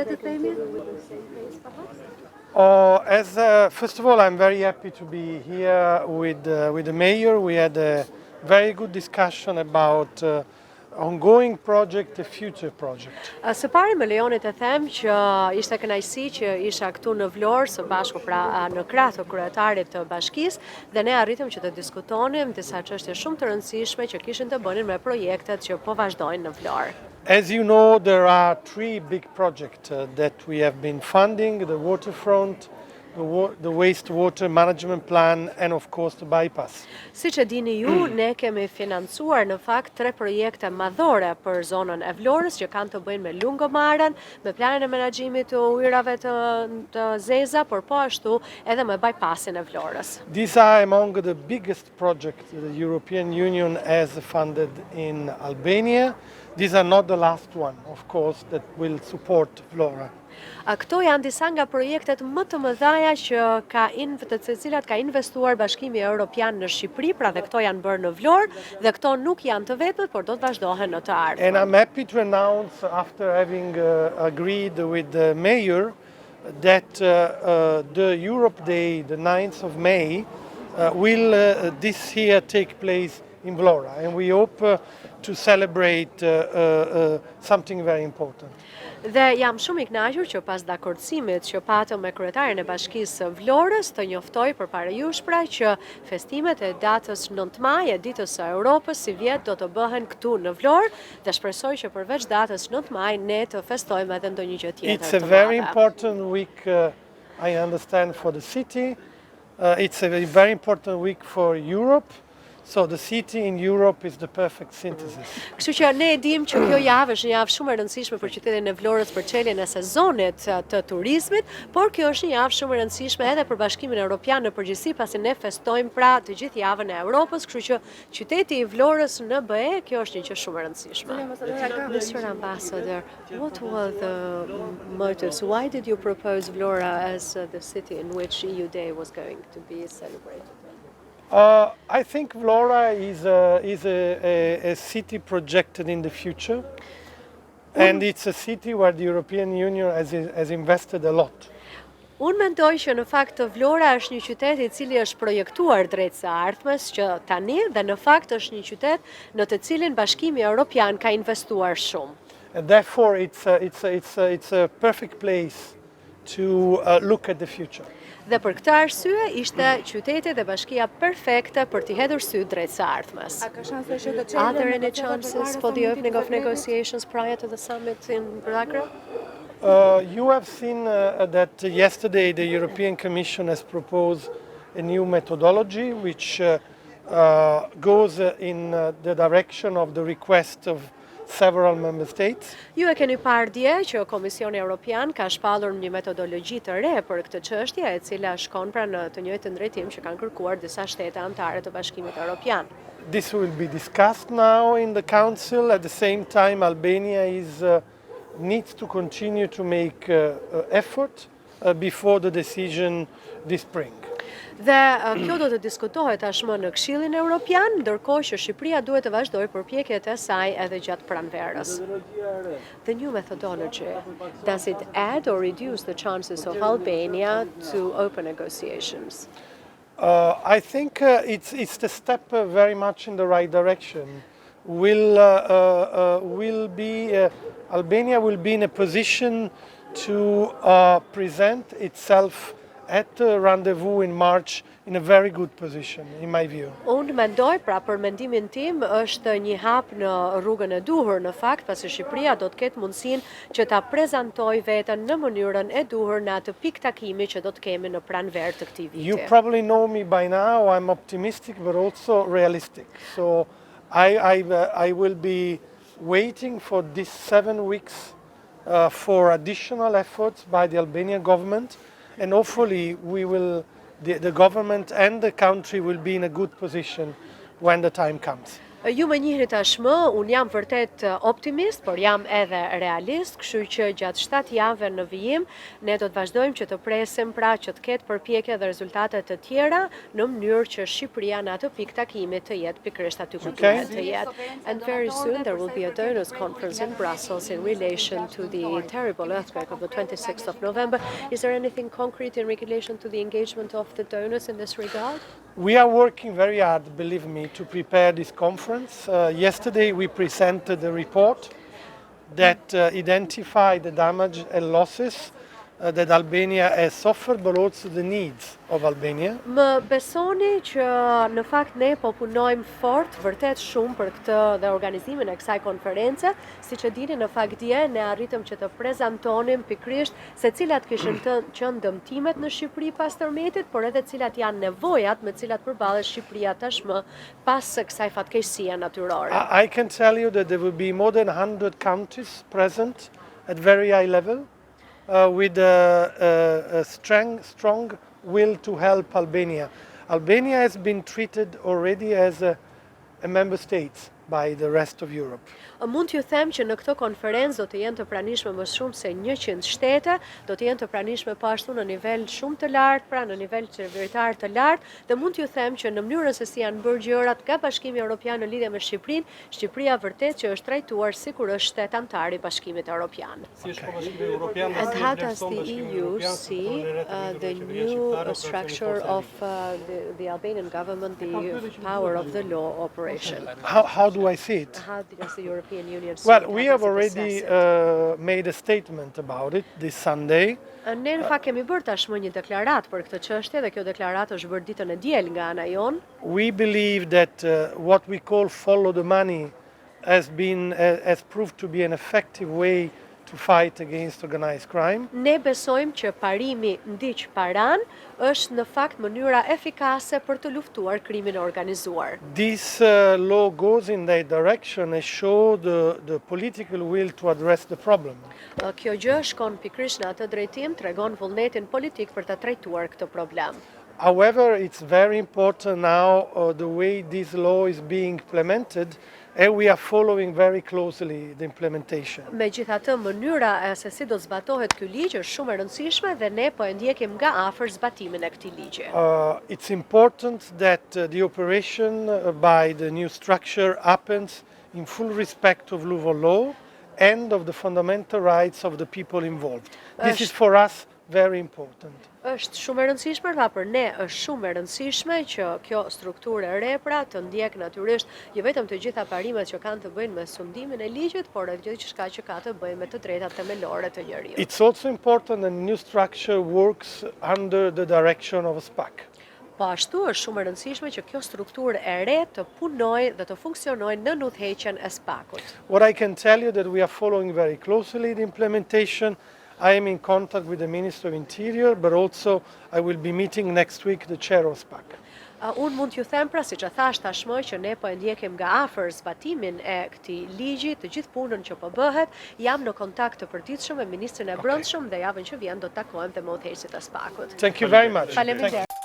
le të themi? First of all, I'm very happy to be here with the mayor. We had a very good discussion about ongoing project, a future project. Së pari më lejoni të them që ishte kënaqësi që isha këtu në Vlorë së bashku pra në krah të kryetarit të bashkisë dhe ne arritëm që të diskutonim disa çështje shumë të rëndësishme që kishin të bënin me projektet që po vazhdojnë në Vlorë. As you know, there are three big projects that we have been funding: the waterfront, the wastewater management plan, and of course the bypass. Siç e dini ju, ne kemi financuar në fakt 3 projekte madhore për zonën e Vlorës që kanë të bëjnë me lungomaren, me planin e menaxhimit të ujërave të zeza, por po ashtu edhe me bypassin e Vlorës. These are among the biggest projects the European Union has funded in Albania. These are not the last one, of course, that will support Vlora. Këto janë disa nga projektet më të mëdha që të cilat ka investuar Bashkimi Europian në Shqipëri, pra dhe këto janë bërë në Vlorë dhe këto nuk janë të vetët, por do të vazhdohen në të ardhmen. And I'm happy to announce, after having agreed with the mayor, that the Europe Day, the 9th of May, will this year take place in Vlora, and we hope to celebrate something very important. Dhe jam shumë i kënaqur që pas dakordësimit që patëm me kryetarin e Bashkisë së Vlorës të njoftoj përpara jush pra që festimet e datës 9 maj e ditës së Europës si vjet do të bëhen këtu në Vlorë dhe shpresoj që përveç datës 9 maj ne të festojmë edhe ndonjë gjë tjetër. It's a very important week, I understand, for the city. It's a very important week for Europe. So the city in Europe is the perfect synthesis. Kështu që ne e dim që kjo javë është një javë shumë e rëndësishme për qytetin e Vlorës për çeljen e sezonit të turizmit, por kjo është një javë shumë e rëndësishme edhe për Bashkimin Europian në përgjithësi, pasi ne festojmë pra të gjithë javën e Europës, kështu që qyteti i Vlorës në BE, kjo është një gjë shumë e rëndësishme. Mr. Ambassador, what were the motives? Why did you propose Vlora as the city in which EU Day was going to be celebrated? I think Vlora is a city projected in the future, and it's a city where the European Union has invested a lot. Unë mendoj që në fakt Vlora është një qytet I cili është projektuar drejt së ardhmes që tani dhe në fakt është një qytet në të cilin Bashkimi Europian ka investuar shumë. And therefore it's a perfect place to look at the future. Dhe për këtë arsye ishte qyteti dhe bashkia perfekte për t'i hedhur sy drejt së ardhmes. Are there any chances for the opening of negotiations prior to the summit in Zagreb? You have seen that yesterday the European Commission has proposed a new methodology which goes in the direction of the request of several member states. Ju e keni parë dje që Komisioni Europian ka shpallur një metodologji të re për këtë çështje, e cila shkon pra në të njëjtën drejtim që kanë kërkuar disa shtete anëtare të Bashkimit Europian. This will be discussed now in the Council. At the same time, Albania needs to continue to make effort before the decision this spring. Dhe kjo do të diskutohet tashmë në Keshillin Europian, ndërkohë që Shqipëria duhet të vazhdojë përpjekjet e saj edhe gjatë pranverës. The new methodology, does it add or reduce the chances of Albania to open negotiations? I think it's the step very much in the right direction. Albania will be in a position to present itself at the rendezvous in March in a very good position, in my view. Unë mendoj, pra për mendimin tim, është një hap në rrugën e duhur në fakt, pasi Shqipëria do të ketë mundësinë që ta prezantoj veten në mënyrën e duhur në atë pikë takimi që do të kemi në pranverë të këtij viti. You probably know me by now. I'm optimistic but also realistic. So I will be waiting for these 7 weeks for additional efforts by the Albanian government. And hopefully the government and the country will be in a good position when the time comes. Ju më njihni tashmë, unë jam vërtet optimist, por jam edhe realist, kështu që gjatë 7 javëve në vijim, ne do të vazhdojmë që të presim pra që të ketë përpjekje dhe rezultate të tjera në mënyrë që Shqipëria në atë pikë takimi të jetë pikërisht aty ku duhet të jetë. And very soon there will be a donors conference in Brussels in relation to the terrible earthquake of the 26th of November. Is there anything concrete in relation to the engagement of the donors in this regard? We are working very hard, believe me, to prepare this conference. Yesterday we presented a report that identified the damage and losses that Albania has suffered, but also the needs of Albania. Më besoni që në fakt ne po punojmë fort, vërtet shumë për këtë dhe organizimin e kësaj konference, siç e dini në fakt dje ne arritëm që të prezantonim pikërisht se cilat kishin qenë dëmtimet në Shqipëri pas tërmetit, por edhe cilat janë nevojat me cilat përballet Shqipëria tashmë pas kësaj fatkeqësie natyrore. I can tell you that there will be more than 100 countries present at very high level. With a strong will to help Albania. Albania has been treated already as a member state by the rest of Europe. Mund t'ju them që në këtë konferencë do të jenë të pranishme më shumë se 100 shtete, do të jenë të pranishme po ashtu në nivel shumë të lartë, pra në nivel qeveritar të lartë, dhe mund t'ju them që në mënyrën se si janë bërë gjërat nga Bashkimi Europian në lidhje me Shqipërinë, Shqipëria vërtet që është trajtuar sikur është shtet antar i Bashkimit Europian. And how does the EU see the new structure of the Albanian government, the power of the law operation? How do I see it? How does the European Union see Well, it? we have already made a statement about it this Sunday. Ne në fakt kemi bërë tashmë një deklaratë për këtë çështje dhe kjo deklaratë është bërë ditën e diel nga ana jon. We believe that what we call follow the money has proved to be an effective way to fight against organized crime. Ne besojmë që parimi ndiq paran është në fakt mënyra efikase për të luftuar krimin e organizuar. This law goes in that direction and show the political will to address the problem. Kjo gjë shkon pikërisht në atë drejtim, tregon vullnetin politik për ta trajtuar këtë problem. However, it's very important now the way this law is being implemented, and we are following very closely the implementation. Megjithatë, mënyra se si do zbatohet ky ligj është shumë e rëndësishme dhe ne po e ndjekim nga afër zbatimin e këtij ligji. It's important that the operation by the new structure happens in full respect of rule of law and of the fundamental rights of the people involved. This is for us very important. Është shumë e rëndësishme, pra për ne është shumë e rëndësishme që kjo strukturë e re pra të ndjek natyrisht jo vetëm të gjitha parimet që kanë të bëjnë me sundimin e ligjit, por edhe gjithçka që ka të bëjë me të drejtat themelore të njeriut. It's also important that the new structure works under the direction of a SPAC. Po ashtu është shumë e rëndësishme që kjo strukturë e re të punojë dhe të funksionojë në udhëheqjen e SPAC-ut. What I can tell you that we are following very closely the implementation. I am in contact with the Minister of Interior, but also I will be meeting next week the chair of SPAC. Unë mund t'ju them pra, siç e thash tashmë, që ne po e ndjekim nga afër zbatimin e këtij ligji, të gjithë punën që po bëhet, jam në kontakt të përditshëm me ministrin e Brendshëm dhe javën që vjen do të takohem te udhëheqësit e SPAC-ut. Thank you very much. Faleminderit.